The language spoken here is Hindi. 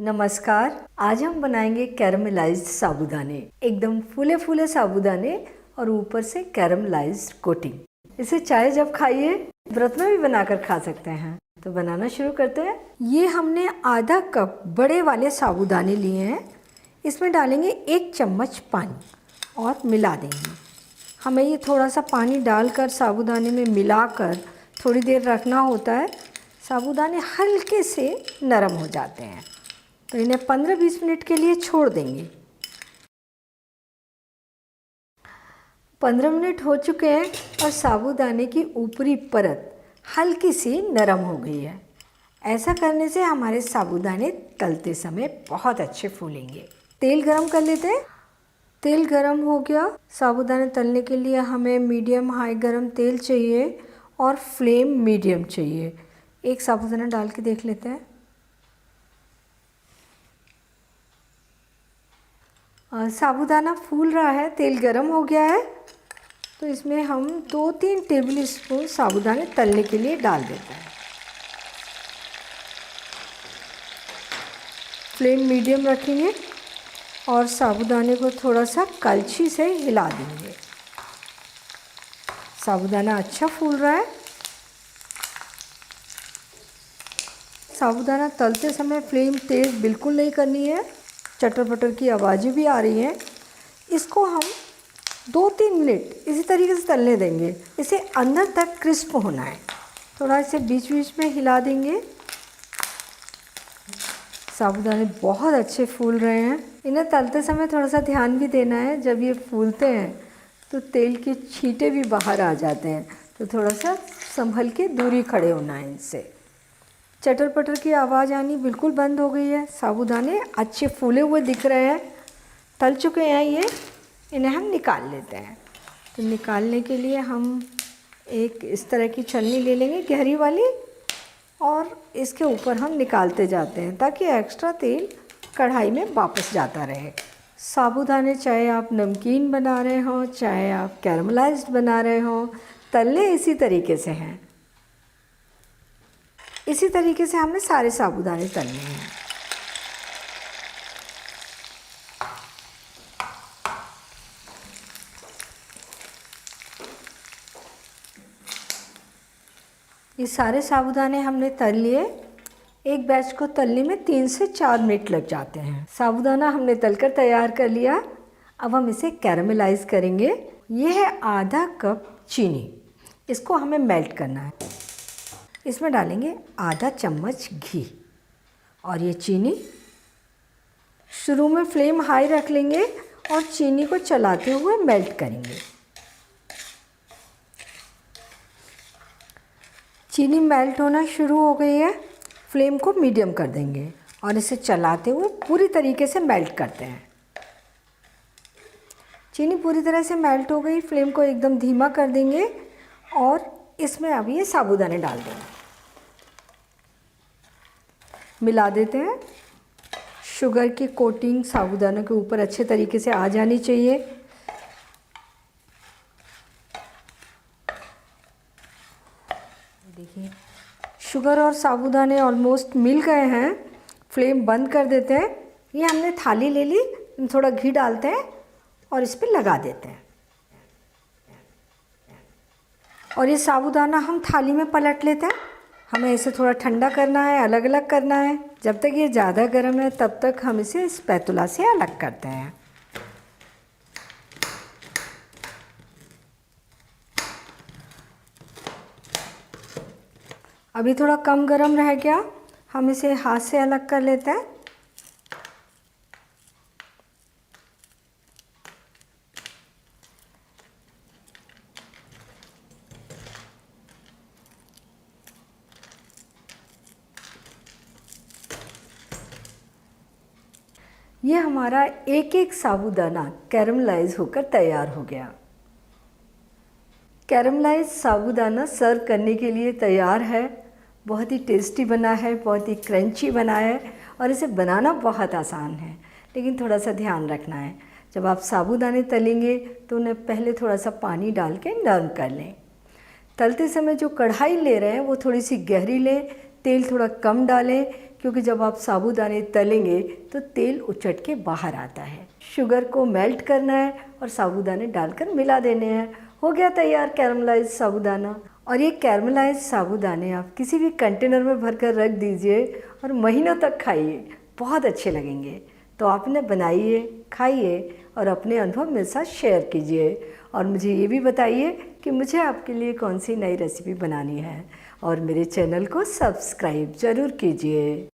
नमस्कार। आज हम बनाएंगे कैरमलाइज्ड साबूदाने। एकदम फूले फूले साबूदाने और ऊपर से कैरमलाइज्ड कोटिंग। इसे चाय जब खाइए, व्रत में भी बनाकर खा सकते हैं। तो बनाना शुरू करते हैं। ये हमने आधा कप बड़े वाले साबूदाने लिए हैं। इसमें डालेंगे 1 चम्मच पानी और मिला देंगे। हमें ये थोड़ा सा पानी डालकर साबूदाने में मिलाकर थोड़ी देर रखना होता है। साबूदाने हल्के से नरम हो जाते हैं तो इन्हें 15-20 मिनट के लिए छोड़ देंगे। 15 मिनट हो चुके हैं और साबूदाने की ऊपरी परत हल्की सी नरम हो गई है। ऐसा करने से हमारे साबूदाने तलते समय बहुत अच्छे फूलेंगे। तेल गरम कर लेते हैं। तेल गरम हो गया। साबूदाने तलने के लिए हमें मीडियम हाई गरम तेल चाहिए और फ्लेम मीडियम चाहिए। एक साबूदाना डाल के देख लेते हैं। साबूदाना फूल रहा है, तेल गरम हो गया है तो इसमें हम 2-3 टेबल स्पून साबूदाने तलने के लिए डाल देते हैं। फ्लेम मीडियम रखेंगे और साबूदाने को थोड़ा सा कलछी से हिला देंगे। साबूदाना अच्छा फूल रहा है। साबूदाना तलते समय फ्लेम तेज़ बिल्कुल नहीं करनी है। चटर पटर की आवाज़ें भी आ रही हैं। इसको हम 2-3 मिनट इसी तरीके से तलने देंगे। इसे अंदर तक क्रिस्प होना है। थोड़ा इसे बीच बीच में हिला देंगे। साबूदाने बहुत अच्छे फूल रहे हैं। इन्हें तलते समय थोड़ा सा ध्यान भी देना है। जब ये फूलते हैं तो तेल के छींटे भी बाहर आ जाते हैं, तो थोड़ा सा संभल के दूरी खड़े होना है इनसे। चटर पटर की आवाज़ आनी बिल्कुल बंद हो गई है। साबूदाने अच्छे फूले हुए दिख रहे हैं, तल चुके हैं ये। इन्हें हम निकाल लेते हैं। तो निकालने के लिए हम एक इस तरह की छलनी ले लेंगे गहरी वाली और इसके ऊपर हम निकालते जाते हैं ताकि एक्स्ट्रा तेल कढ़ाई में वापस जाता रहे। साबूदाने चाहे आप नमकीन बना रहे हों, चाहे आप कैरमलाइज्ड बना रहे हों, तलने इसी तरीके से हैं। इसी तरीके से हमने सारे साबूदाने तलने हैं। ये सारे साबूदाने हमने तल लिए। एक बैच को तलने में 3 से 4 मिनट लग जाते हैं। साबूदाना हमने तलकर तैयार कर लिया। अब हम इसे कैरमलाइज करेंगे। ये है आधा कप चीनी। इसको हमें मेल्ट करना है। इसमें डालेंगे आधा चम्मच घी और ये चीनी। शुरू में फ्लेम हाई रख लेंगे और चीनी को चलाते हुए मेल्ट करेंगे। चीनी मेल्ट होना शुरू हो गई है। फ्लेम को मीडियम कर देंगे और इसे चलाते हुए पूरी तरीके से मेल्ट करते हैं। चीनी पूरी तरह से मेल्ट हो गई। फ्लेम को एकदम धीमा कर देंगे और इसमें अब ये साबूदाने डाल देंगे। मिला देते हैं। शुगर की कोटिंग साबूदाने के ऊपर अच्छे तरीके से आ जानी चाहिए। देखिए, शुगर और साबूदाने ऑलमोस्ट मिल गए हैं। फ्लेम बंद कर देते हैं। ये हमने थाली ले ली, थोड़ा घी डालते हैं और इस पर लगा देते हैं और ये साबूदाना हम थाली में पलट लेते हैं। हमें इसे थोड़ा ठंडा करना है, अलग अलग करना है। जब तक ये ज़्यादा गर्म है तब तक हम इसे स्पैतुला से अलग करते हैं। अभी थोड़ा कम गर्म रह गया, हम इसे हाथ से अलग कर लेते हैं। ये हमारा एक एक साबूदाना कैरमलाइज होकर तैयार हो गया। कैरमलाइज साबूदाना सर्व करने के लिए तैयार है। बहुत ही टेस्टी बना है, बहुत ही क्रंची बना है और इसे बनाना बहुत आसान है, लेकिन थोड़ा सा ध्यान रखना है। जब आप साबूदाने तलेंगे तो उन्हें पहले थोड़ा सा पानी डाल के नरम कर लें। तलते समय जो कढ़ाई ले रहे हैं वो थोड़ी सी गहरी लें, तेल थोड़ा कम डालें क्योंकि जब आप साबूदाने तलेंगे तो तेल उचट के बाहर आता है। शुगर को मेल्ट करना है और साबूदाने डालकर मिला देने हैं। हो गया तैयार कैरमलाइज साबूदाना। और ये कैरमलाइज साबूदाने आप किसी भी कंटेनर में भरकर रख दीजिए और महीनों तक खाइए, बहुत अच्छे लगेंगे। तो आप इन्हें बनाइए, खाइए और अपने अनुभव मेरे साथ शेयर कीजिए। और मुझे ये भी बताइए कि मुझे आपके लिए कौन सी नई रेसिपी बनानी है। और मेरे चैनल को सब्सक्राइब ज़रूर कीजिए।